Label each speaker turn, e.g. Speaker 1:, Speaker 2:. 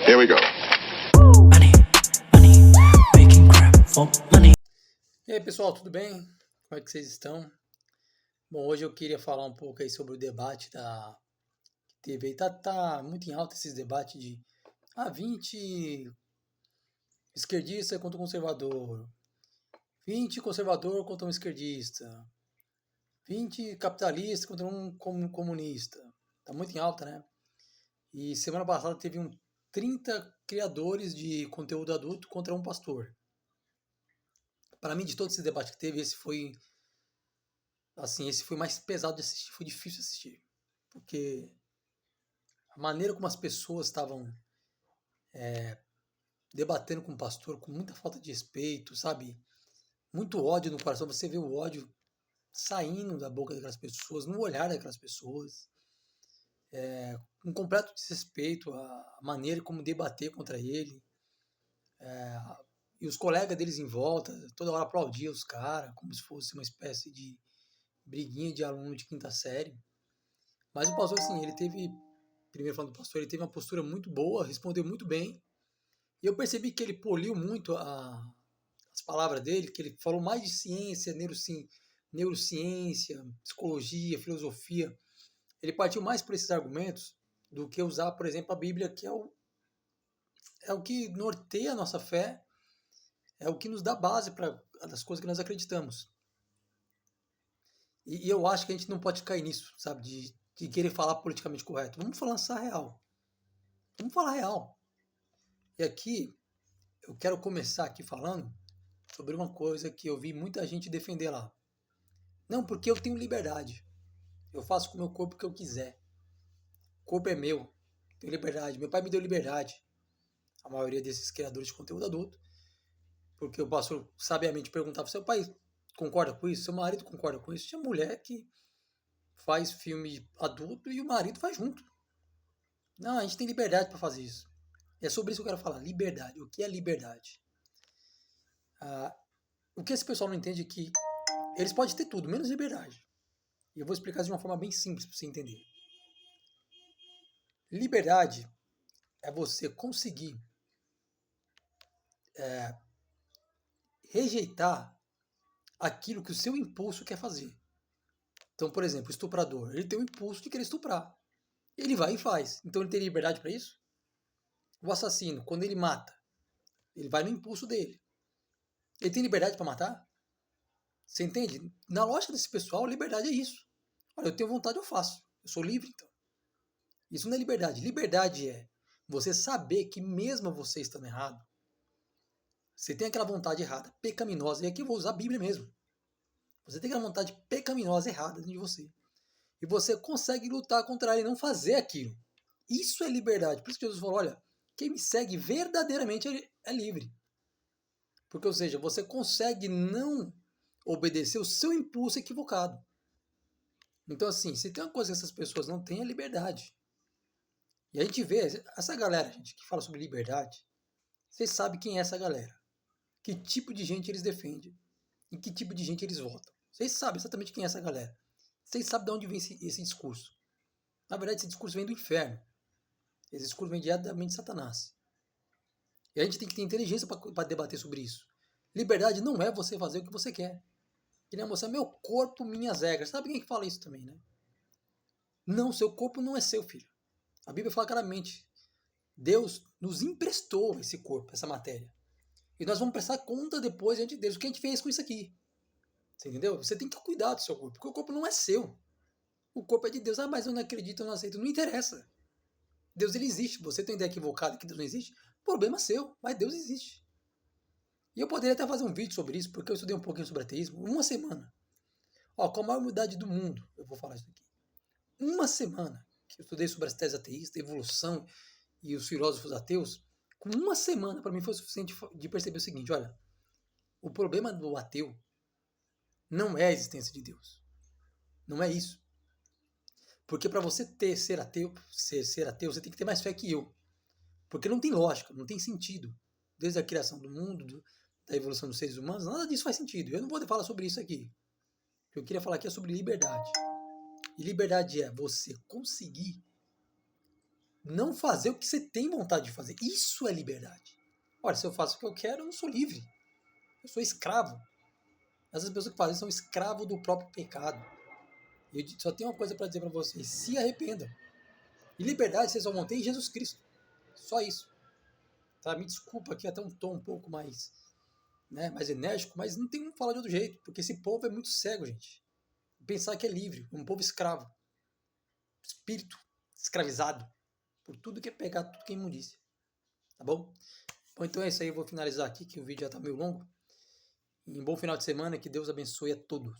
Speaker 1: Here we go.
Speaker 2: Money, money, making crap for money.
Speaker 3: E aí, pessoal, tudo bem? Como é que vocês estão? Bom, hoje eu queria falar um pouco aí sobre o debate que teve aí. Tá muito em alta esses debates de 20 esquerdista contra um conservador, 20 conservador contra um esquerdista, 20 capitalista contra um comunista. Tá muito em alta, né? E semana passada teve 30 criadores de conteúdo adulto contra um pastor. Para mim, de todo esse debate que teve, esse foi mais pesado de assistir, foi difícil assistir, porque a maneira como as pessoas estavam debatendo com o pastor, com muita falta de respeito, sabe? Muito ódio no coração, você vê o ódio saindo da boca daquelas pessoas, no olhar daquelas pessoas, um completo desrespeito à maneira como debater contra ele, e os colegas deles em volta, toda hora aplaudiam os caras, como se fosse uma espécie de briguinha de aluno de quinta série. Mas o pastor, assim, primeiro falando do pastor, ele teve uma postura muito boa, respondeu muito bem. E eu percebi que ele poliu muito as palavras dele, que ele falou mais de ciência, neurociência, psicologia, filosofia. Ele partiu mais por esses argumentos do que usar, por exemplo, a Bíblia, que é o que norteia a nossa fé, é o que nos dá base para as coisas que nós acreditamos. E eu acho que a gente não pode cair nisso, sabe? De querer falar politicamente correto. Vamos falar real. Vamos falar real. E aqui, eu quero começar aqui falando sobre uma coisa que eu vi muita gente defender lá. Não, porque eu tenho liberdade. Eu faço com o meu corpo o que eu quiser. O corpo é meu. Tenho liberdade. Meu pai me deu liberdade. A maioria desses criadores de conteúdo adulto. Porque o pastor sabiamente perguntava: seu pai concorda com isso? Seu marido concorda com isso? Tinha mulher que faz filme adulto e o marido faz junto. Não, a gente tem liberdade para fazer isso. É sobre isso que eu quero falar. Liberdade. O que é liberdade? O que esse pessoal não entende é que eles podem ter tudo, menos liberdade. E eu vou explicar isso de uma forma bem simples para você entender. Liberdade é você conseguir rejeitar aquilo que o seu impulso quer fazer. Então, por exemplo, o estuprador, ele tem o impulso de querer estuprar. Ele vai e faz. Então ele tem liberdade para isso? O assassino, quando ele mata, ele vai no impulso dele. Ele tem liberdade para matar? Você entende? Na lógica desse pessoal, liberdade é isso. Olha, eu tenho vontade, eu faço. Eu sou livre, então. Isso não é liberdade. Liberdade é você saber que mesmo você estando errado, você tem aquela vontade errada, pecaminosa, e aqui eu vou usar a Bíblia mesmo. Você tem aquela vontade pecaminosa errada dentro de você. E você consegue lutar contra ela e não fazer aquilo. Isso é liberdade. Por isso que Jesus falou, olha, quem me segue verdadeiramente é livre. Porque, ou seja, você consegue não obedecer o seu impulso equivocado. Então, assim, se tem uma coisa que essas pessoas não têm, é liberdade. E a gente vê, essa galera, gente, que fala sobre liberdade, vocês sabem quem é essa galera. Que tipo de gente eles defendem. Em que tipo de gente eles votam. Vocês sabem exatamente quem é essa galera. Vocês sabem de onde vem esse discurso. Na verdade, esse discurso vem do inferno. Esse discurso vem diretamente de Satanás. E a gente tem que ter inteligência para debater sobre isso. Liberdade não é você fazer o que você quer. Que nem você, meu corpo, minhas regras. Sabe quem é que fala isso também, né? Não, seu corpo não é seu, filho. A Bíblia fala claramente. Deus nos emprestou esse corpo, essa matéria. E nós vamos prestar conta depois diante de Deus. O que a gente fez com isso aqui? Você entendeu? Você tem que cuidar do seu corpo, porque o corpo não é seu. O corpo é de Deus. Mas eu não acredito, eu não aceito. Não interessa. Deus, ele existe. Você tem ideia equivocada que Deus não existe? Problema seu, mas Deus existe. E eu poderia até fazer um vídeo sobre isso, porque eu estudei um pouquinho sobre ateísmo. Uma semana. Com a maior humildade do mundo, eu vou falar isso aqui. Uma semana que eu estudei sobre as teses ateístas, evolução e os filósofos ateus, com uma semana para mim foi o suficiente de perceber o seguinte, olha, o problema do ateu não é a existência de Deus. Não é isso. Porque para você ser ateu, você tem que ter mais fé que eu. Porque não tem lógica, não tem sentido. Desde a criação do mundo, da evolução dos seres humanos, nada disso faz sentido. Eu não vou falar sobre isso aqui. O que eu queria falar aqui é sobre liberdade. E liberdade é você conseguir não fazer o que você tem vontade de fazer. Isso é liberdade. Olha, se eu faço o que eu quero, eu não sou livre. Eu sou escravo. Essas pessoas que fazem isso são escravos do próprio pecado. E eu só tenho uma coisa para dizer para vocês: se arrependam. E liberdade vocês só vão ter em Jesus Cristo. Só isso. Tá? Me desculpa aqui até um tom um pouco mais, né, mais enérgico, mas não tem como falar de outro jeito, porque esse povo é muito cego, gente. Pensar que é livre, um povo escravo, espírito escravizado por tudo que é pecado, tudo que é imundícia. Tá bom? Bom, então é isso aí, eu vou finalizar aqui, que o vídeo já tá meio longo. E um bom final de semana, que Deus abençoe a todos.